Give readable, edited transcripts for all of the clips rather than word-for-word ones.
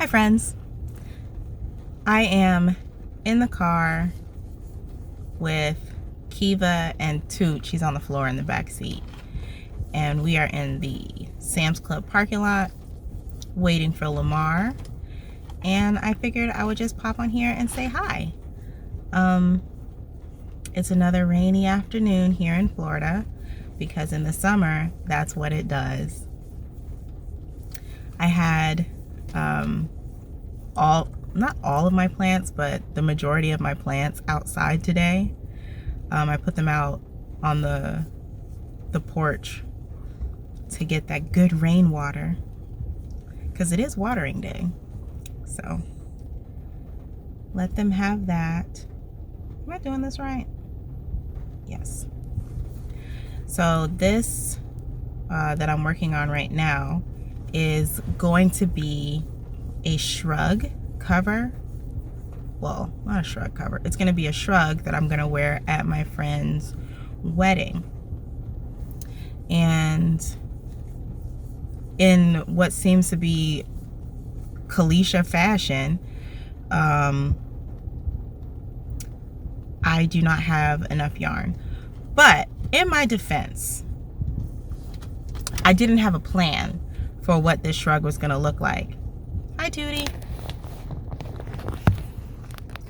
Hi friends, I am in the car with Kiva and Toot. She's on the floor in the back seat, and we are in the Sam's Club parking lot waiting for Lamar, and I figured I would just pop on here and say hi. It's another rainy afternoon here in Florida because in the summer that's what it does. I had not all of my plants, but the majority of my plants outside today. I put them out on the porch to get that good rainwater because it is watering day. So let them have that. Am I doing this right? Yes. So this that I'm working on right now is going to be a shrug cover. Well, not a shrug cover. It's going to be a shrug that I'm going to wear at my friend's wedding. And in what seems to be Kalisha fashion, I do not have enough yarn. But in my defense, I didn't have a plan for what this shrug was going to look like. Hi, Tootie.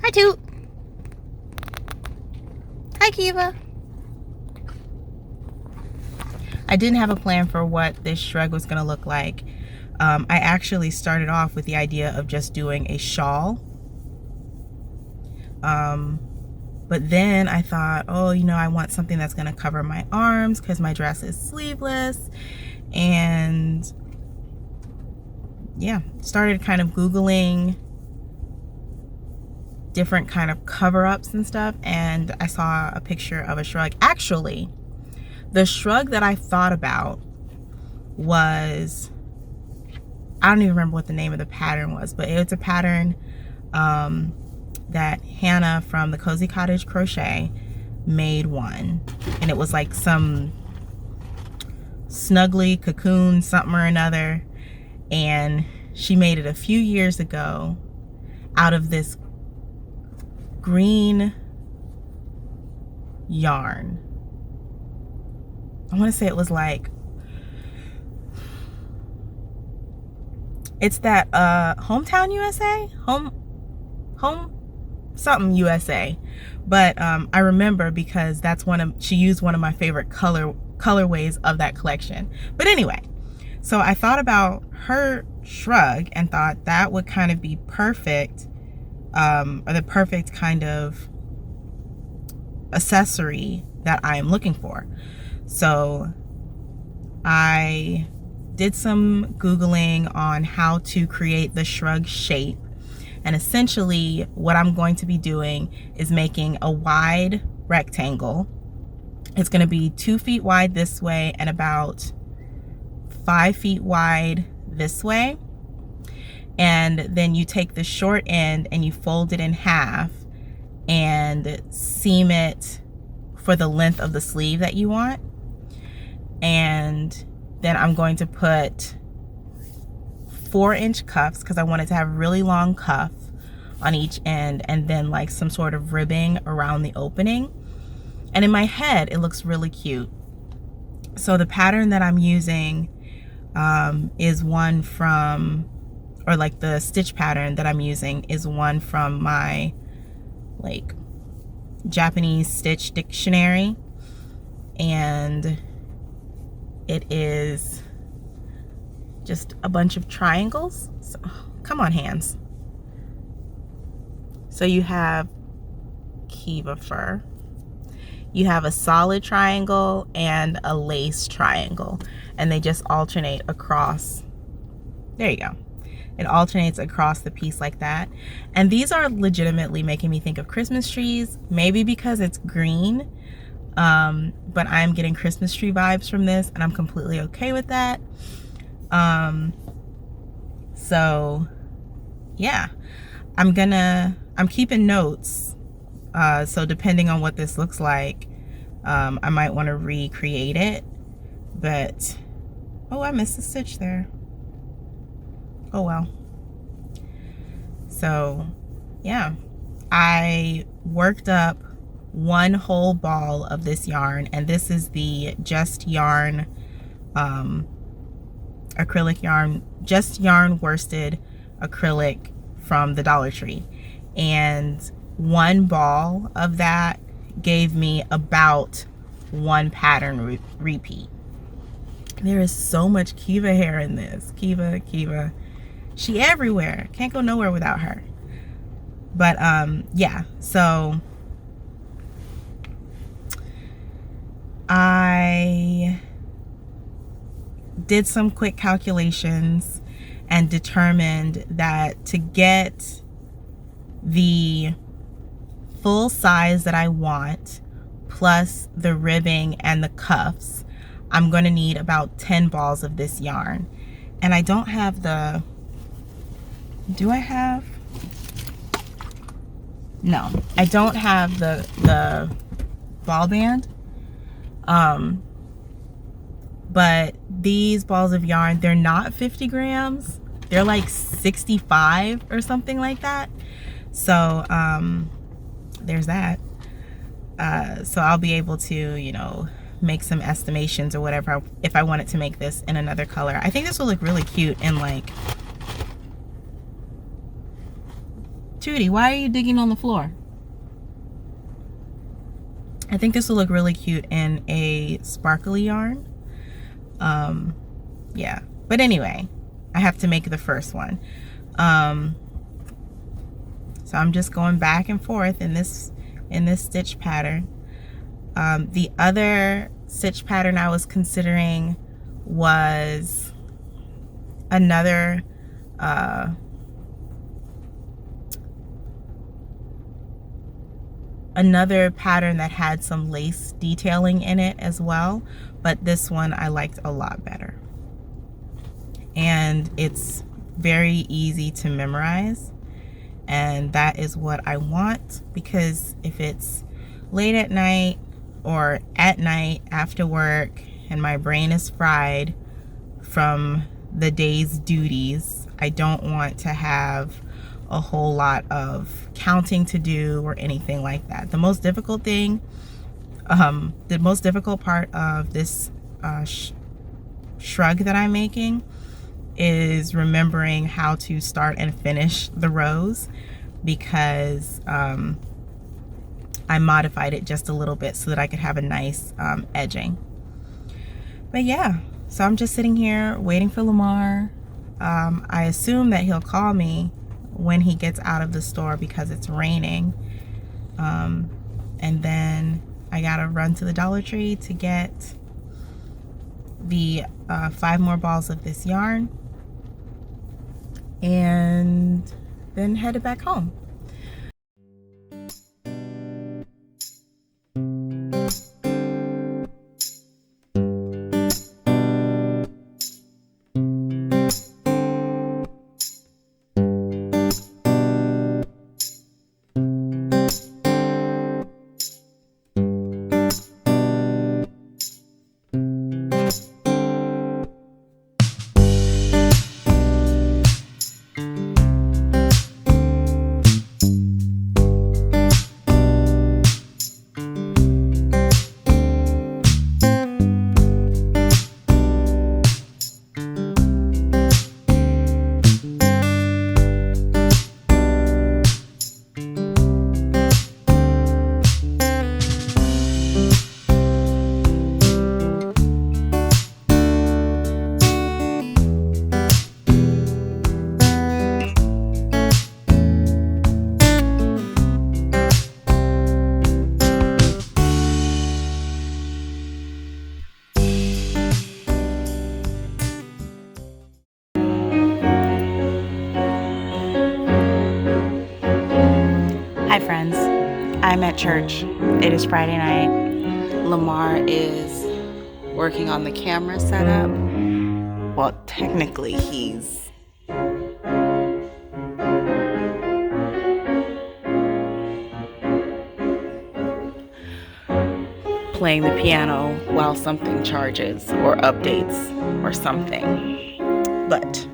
Hi, Toot. Hi, Kiva. I didn't have a plan for what this shrug was going to look like. I actually started off with the idea of just doing a shawl. But then I thought, oh, you know, I want something that's going to cover my arms because my dress is sleeveless. And yeah, started kind of Googling different kind of cover-ups and stuff, and I saw a picture of a shrug. Actually, the shrug that I thought about was, I don't even remember what the name of the pattern was, but it's a pattern that Hannah from the Cozy Cottage Crochet made one, and it was like some snuggly cocoon something or another, and she made it a few years ago out of this green yarn. I want to say it was like, it's that Hometown USA, home something USA, but I remember because that's she used one of my favorite colorways of that collection. But anyway, so I thought about her shrug and thought that would kind of be perfect, or the perfect kind of accessory that I am looking for. So I did some Googling on how to create the shrug shape. And essentially what I'm going to be doing is making a wide rectangle. It's going to be 2 feet wide this way and about 5 feet wide this way. And then you take the short end and you fold it in half and seam it for the length of the sleeve that you want. And then I'm going to put 4-inch cuffs because I wanted to have really long cuff on each end, and then like some sort of ribbing around the opening. And in my head it looks really cute. So the pattern that I'm using is one from, or like the stitch pattern that I'm using is one from my like Japanese stitch dictionary, and it is just a bunch of triangles. So come on, hands. So you have Kiva fur, you have a solid triangle and a lace triangle, and they just alternate across. There you go. It alternates across the piece like that. And these are legitimately making me think of Christmas trees, maybe because it's green, but I'm getting Christmas tree vibes from this, and I'm completely okay with that. So yeah, I'm keeping notes, so depending on what this looks like, I might want to recreate it. But oh, I missed a stitch there. Oh well. So yeah, I worked up one whole ball of this yarn, and this is the Just Yarn acrylic yarn, Just Yarn worsted acrylic from the Dollar Tree. And one ball of that gave me about one pattern repeat. There is so much Kiva hair in this. Kiva, she everywhere. Can't go nowhere without her. But yeah, so I did some quick calculations and determined that to get the full size that I want, plus the ribbing and the cuffs, I'm going to need about 10 balls of this yarn. And I don't have the, do I have? No, I don't have the ball band. But these balls of yarn, they're not 50 grams. They're like 65 or something like that. So there's that. So I'll be able to, you know, make some estimations or whatever if I wanted to make this in another color. I think this will look really cute in like... Tootie, why are you digging on the floor? I think this will look really cute in a sparkly yarn. Yeah, but anyway, I have to make the first one. So I'm just going back and forth in this stitch pattern. The other stitch pattern I was considering was another pattern that had some lace detailing in it as well, but this one I liked a lot better. And it's very easy to memorize, and that is what I want, because if it's late at night or at night after work and my brain is fried from the day's duties, I don't want to have a whole lot of counting to do or anything like that. The most difficult thing, the most difficult part of this shrug that I'm making is remembering how to start and finish the rows, because I modified it just a little bit so that I could have a nice edging. But yeah, so I'm just sitting here waiting for Lamar. I assume that he'll call me when he gets out of the store because it's raining. And then I gotta run to the Dollar Tree to get the 5 more balls of this yarn, and then headed back home. Hi friends, I'm at church. It is Friday night. Lamar is working on the camera setup. Well, technically he's playing the piano while something charges or updates or something. But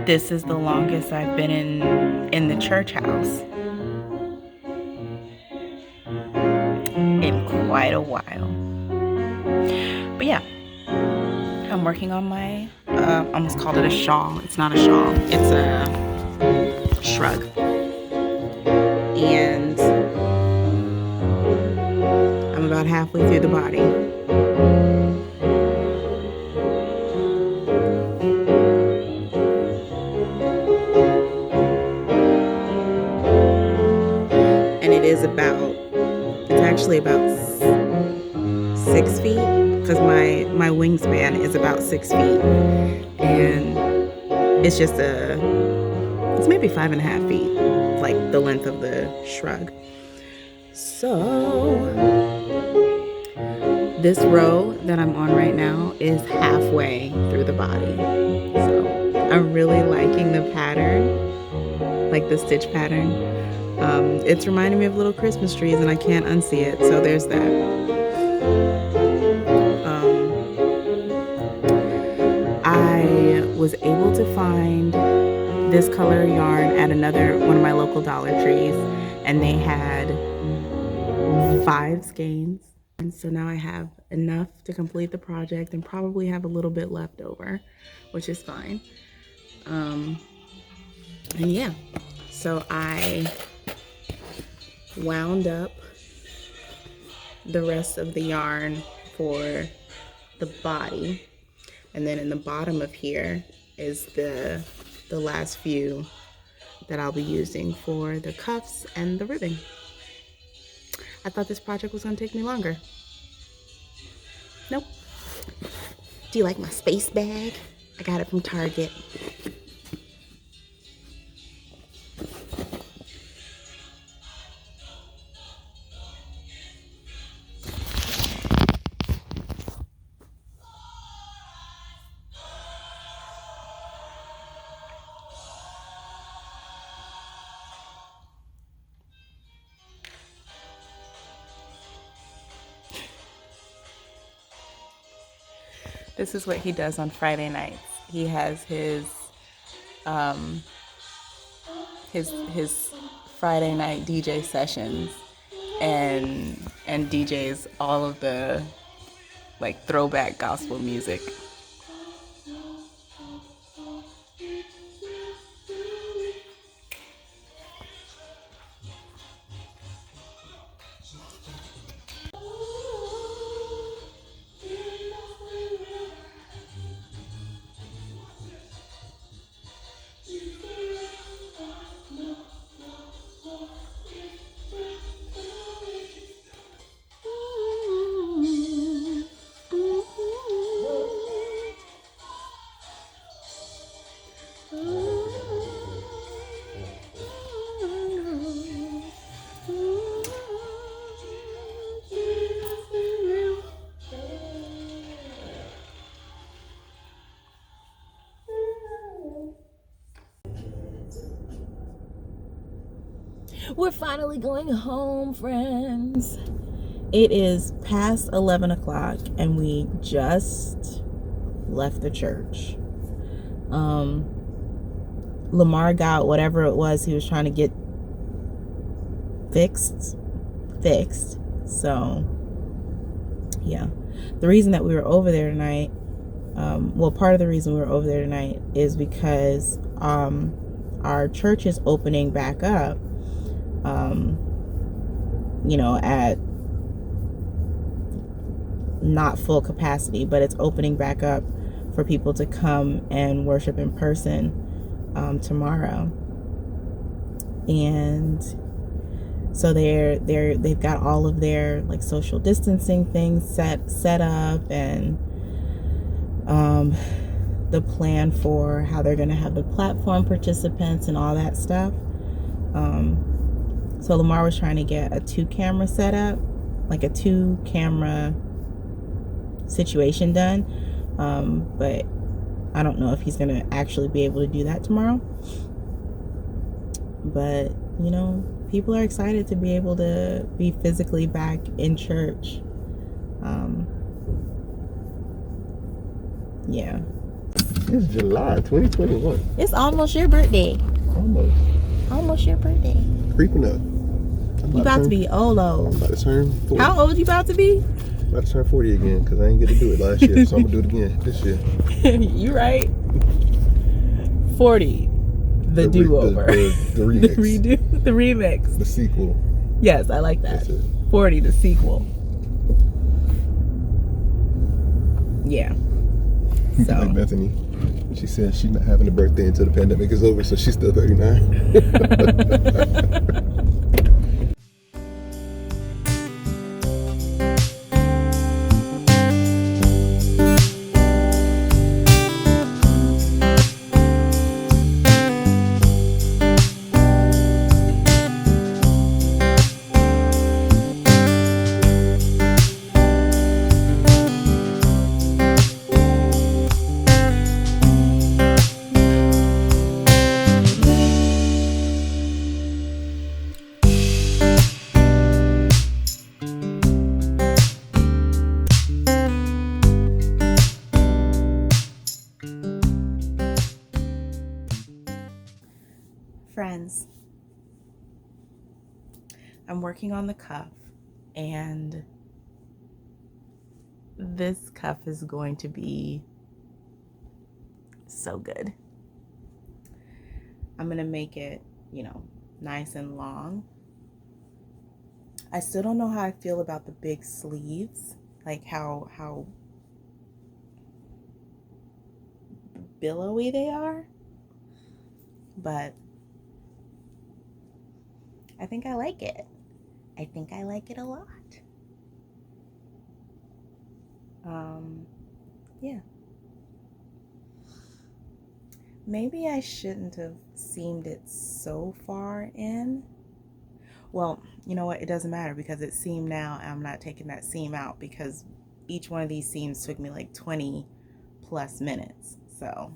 This is the longest I've been in the church house in quite a while. But yeah, I'm working on my, almost called it a shawl. It's not a shawl, it's a shrug. And I'm about halfway through the body. And it's actually about 6 feet, because my wingspan is about 6 feet, and it's maybe 5.5 feet, like the length of the shrug. So this row that I'm on right now is halfway through the body. So I'm really liking the pattern, like the stitch pattern. It's reminding me of little Christmas trees, and I can't unsee it, so there's that. I was able to find this color yarn at one of my local Dollar Trees, and they had 5 skeins. And so now I have enough to complete the project and probably have a little bit left over, which is fine. And yeah, so I wound up the rest of the yarn for the body, and then in the bottom of here is the last few that I'll be using for the cuffs and the ribbing. I thought this project was gonna take me longer. Nope. Do you like my space bag? I got it from Target. This is what he does on Friday nights. He has his Friday night DJ sessions, and DJs all of the like throwback gospel music. We're finally going home, friends. It is past 11 o'clock and we just left the church. Lamar got whatever it was he was trying to get fixed. So yeah, the reason that we were over there tonight, well, part of the reason we were over there tonight is because our church is opening back up, you know, at not full capacity, but it's opening back up for people to come and worship in person tomorrow. And so they've got all of their like social distancing things set up, and the plan for how they're going to have the platform participants and all that stuff. So Lamar was trying to get a 2-camera setup, like a 2-camera situation done, but I don't know if he's going to actually be able to do that tomorrow. But you know, people are excited to be able to be physically back in church. Yeah. It's July 2021. It's almost your birthday. Almost your birthday. Creeping up. You about to be old. I'm about to turn 40. How old you about to be? I'm about to turn 40 again because I ain't get to do it last year, so I'm gonna do it again this year. You right. 40. The do-over. The remix. The remix. The sequel. Yes, I like that. That's it. 40, the sequel. Yeah. So. Like Bethany. She said she's not having a birthday until the pandemic is over, so she's still 39. Friends, I'm working on the cuff, and this cuff is going to be so good. I'm gonna make it, nice and long. I still don't know how I feel about the big sleeves, like how billowy they are, but I think I like it. I think I like it a lot. Yeah. Maybe I shouldn't have seamed it so far in. Well, you know what? It doesn't matter because it's seamed now, and I'm not taking that seam out because each one of these seams took me like 20 plus minutes. So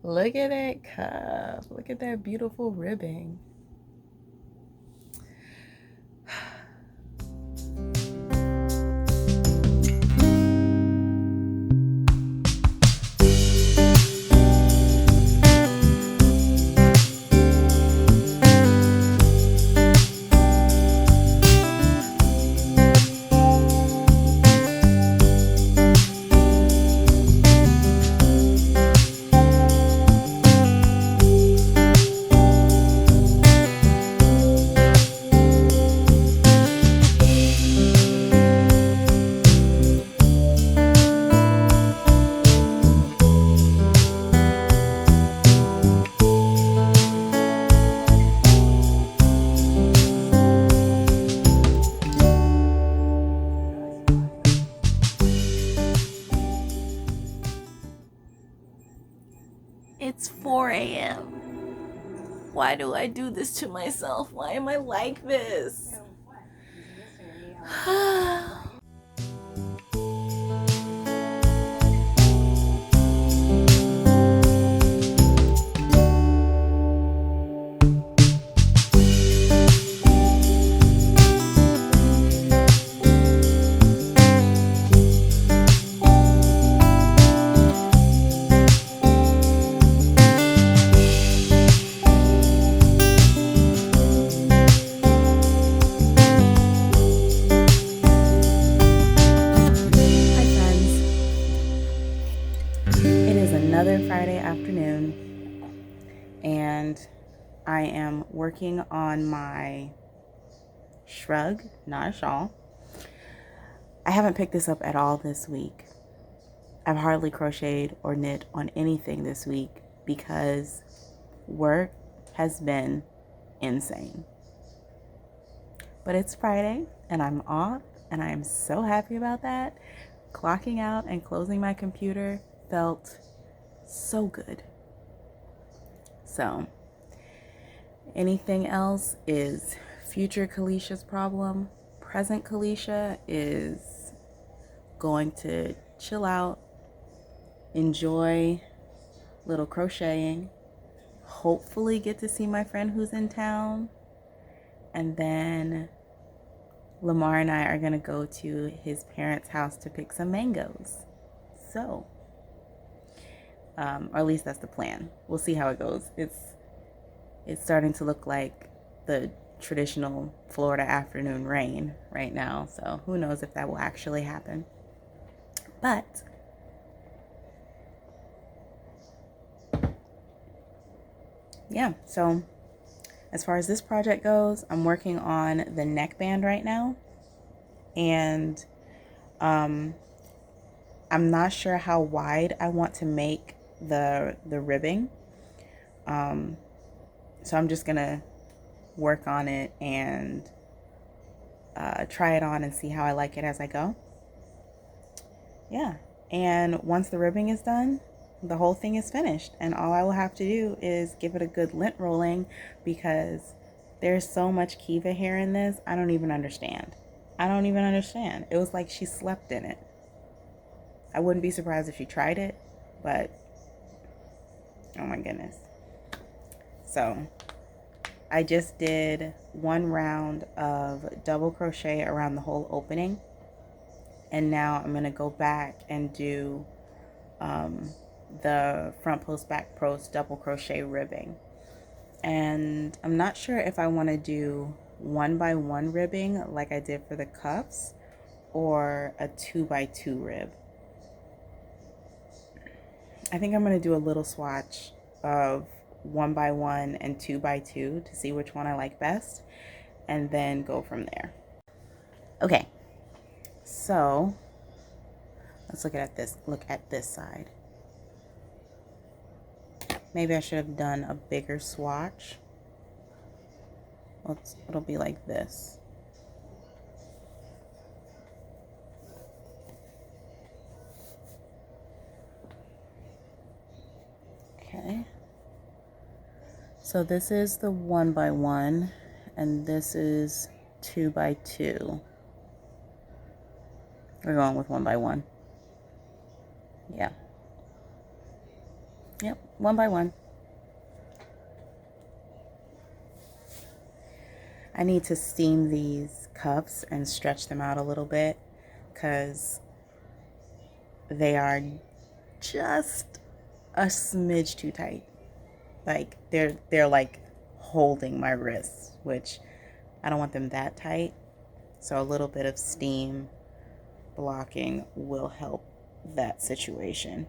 look at that cuff. Look at that beautiful ribbing. It's 4 a.m. Why do I do this to myself? Why am I like this? Another Friday afternoon, and I am working on my shrug, not a shawl. I haven't picked this up at all this week. I've hardly crocheted or knit on anything this week because work has been insane. But it's Friday and I'm off, and I am so happy about that. Clocking out and closing my computer felt so good. So anything else is future Kalisha's problem. Present Kalisha is going to chill out, enjoy little crocheting, hopefully get to see my friend who's in town, and then Lamar and I are going to go to his parents' house to pick some mangoes. So or at least that's the plan. We'll see how it goes. It's starting to look like the traditional Florida afternoon rain right now, so who knows if that will actually happen. But yeah, so as far as this project goes, I'm working on the neckband right now, and I'm not sure how wide I want to make the ribbing. So I'm just gonna work on it and try it on and see how I like it as I go. Yeah, and once the ribbing is done, the whole thing is finished, and all I will have to do is give it a good lint rolling, because there's so much Kiva hair in this. I don't even understand. It was like she slept in it. I wouldn't be surprised if she tried it, but oh my goodness. So I just did one round of double crochet around the whole opening, and now I'm gonna go back and do the front post back post double crochet ribbing. And I'm not sure if I want to do 1x1 ribbing like I did for the cuffs, or a 2x2 rib. I think I'm going to do a little swatch of 1x1 and 2x2 to see which one I like best, and then go from there. Okay, so let's look at this side. Maybe I should have done a bigger swatch. It'll be like this. Okay. So this is the 1x1, and this is 2x2. We're going with 1x1. Yeah. Yep, 1x1. I need to steam these cuffs and stretch them out a little bit, because they are just a smidge too tight. Like they're like holding my wrists, which I don't want them that tight. So a little bit of steam blocking will help that situation.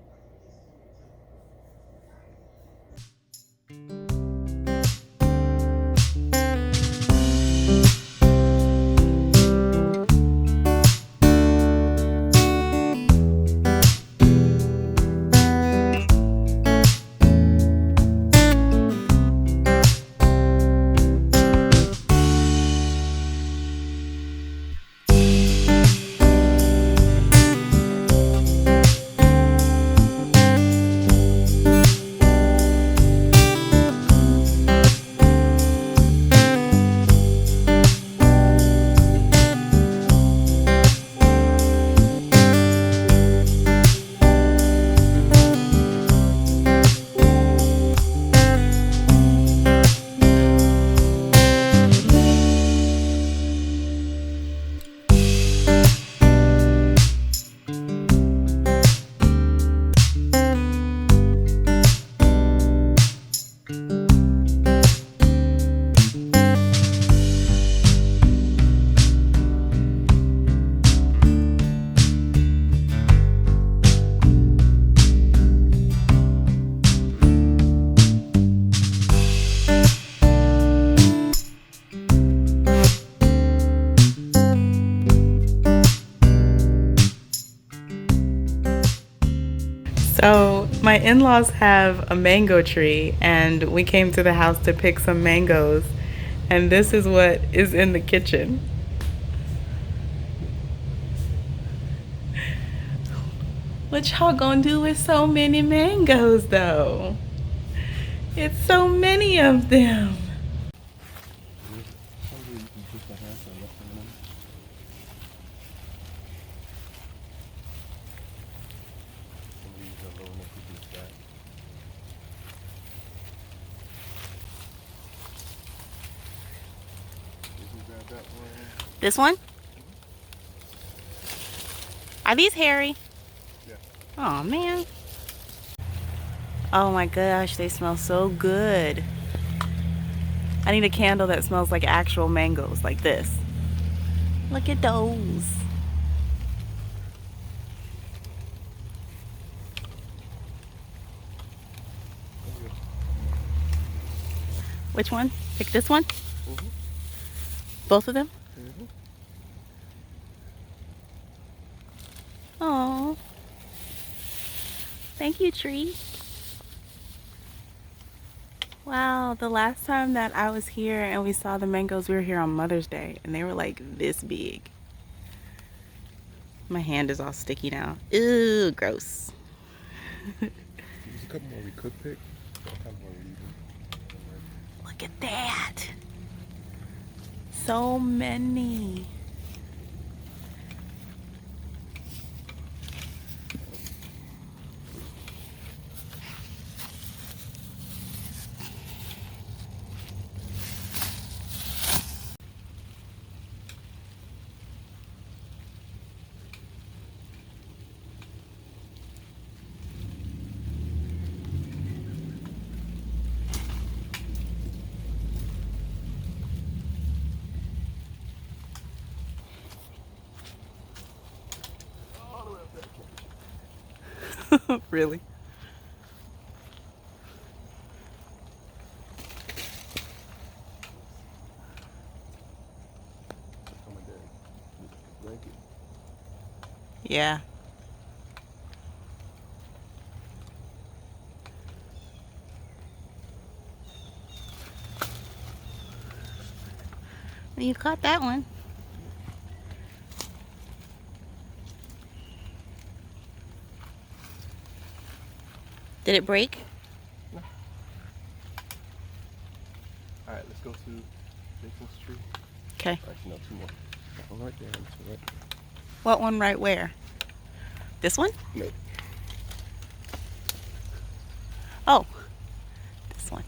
So my in-laws have a mango tree, and we came to the house to pick some mangoes, and this is what is in the kitchen. What y'all gonna do with so many mangoes though? It's so many of them. This one? Are these hairy? Yeah. Oh man. Oh my gosh, they smell so good. I need a candle that smells like actual mangoes, like this. Look at those. Which one? Pick this one? Mm-hmm. Both of them? Mm-hmm. Oh, thank you, tree. Wow, the last time that I was here and we saw the mangoes, we were here on Mother's Day, and they were like this big. My hand is all sticky now. Ew, gross. There's a couple more we could pick. I kind of want to leave them. Look at that. So many. Really? Oh my God. Blanket. Yeah. You caught that one. Did it break? No. All right, let's go to Jason's tree. Okay. Actually, no, two more. That one right there. And this one right there. What one right where? This one? No. Oh, this one.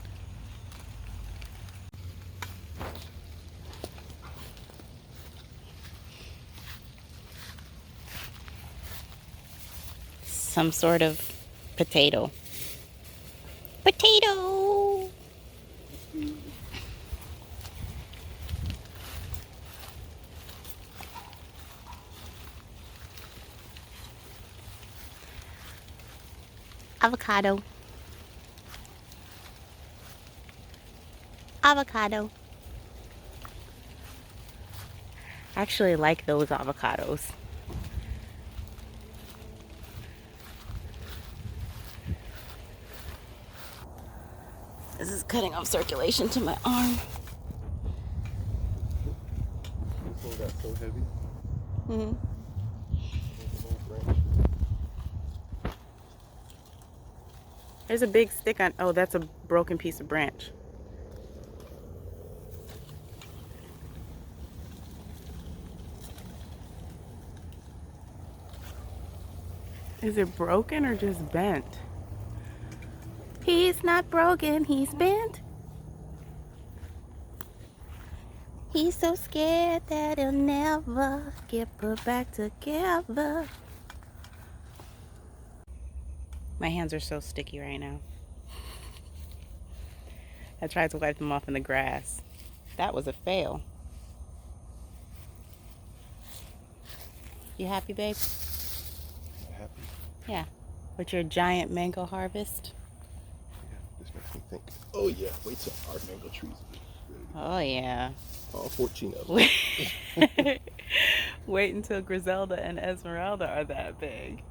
Some sort of potato. Potato! Avocado. Avocado. I actually like those avocados. This is cutting off circulation to my arm. This one got so heavy. Mm-hmm. The whole branch. There's a big stick on, oh, that's a broken piece of branch. Is it broken or just bent? He's not broken, he's bent. He's so scared that he'll never get put back together. My hands are so sticky right now. I tried to wipe them off in the grass. That was a fail. You happy, babe? Happy. Yeah. With your giant mango harvest? Yeah, this makes me think. Oh yeah, wait till our mango trees are ready. Oh, yeah. All 14 of them. Wait until Griselda and Esmeralda are that big.